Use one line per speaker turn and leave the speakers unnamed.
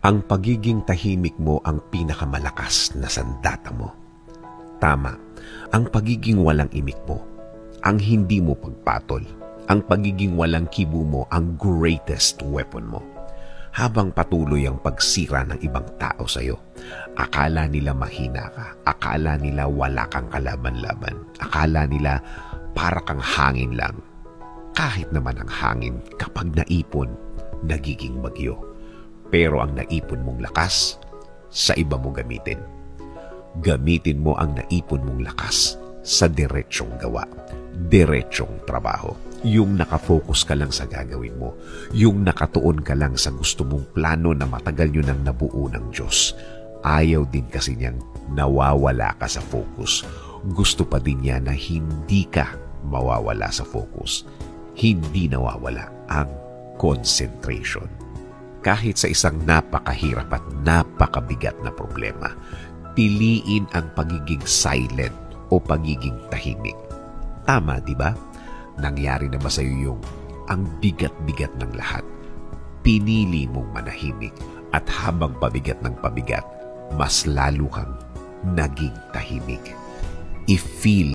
Ang pagiging tahimik mo ang pinakamalakas na sandata mo. Tama, ang pagiging walang imik mo, ang hindi mo pagpatol, ang pagiging walang kibo mo ang greatest weapon mo. Habang patuloy ang pagsira ng ibang tao sa'yo, akala nila mahina ka, akala nila wala kang kalaban-laban, akala nila para kang hangin lang. Kahit naman ang hangin kapag naipon, nagiging bagyo. Pero ang naipon mong lakas, sa iba mo gamitin. Gamitin mo ang naipon mong lakas sa diretsyong gawa, diretsyong trabaho. Yung nakafocus ka lang sa gagawin mo, yung nakatuon ka lang sa gusto mong plano na matagal nyo nang nabuo ng Diyos. Ayaw din kasi niyang nawawala ka sa focus. Gusto pa din niya na hindi ka mawawala sa focus. Hindi nawawala ang concentration. Kahit sa isang napakahirap at napakabigat na problema, piliin ang pagiging silent o pagiging tahimik. Tama, di ba? Nangyari na ba sa'yo yung ang bigat-bigat ng lahat? Pinili mong manahimik at habang pabigat ng pabigat, mas lalo kang naging tahimik. I-feel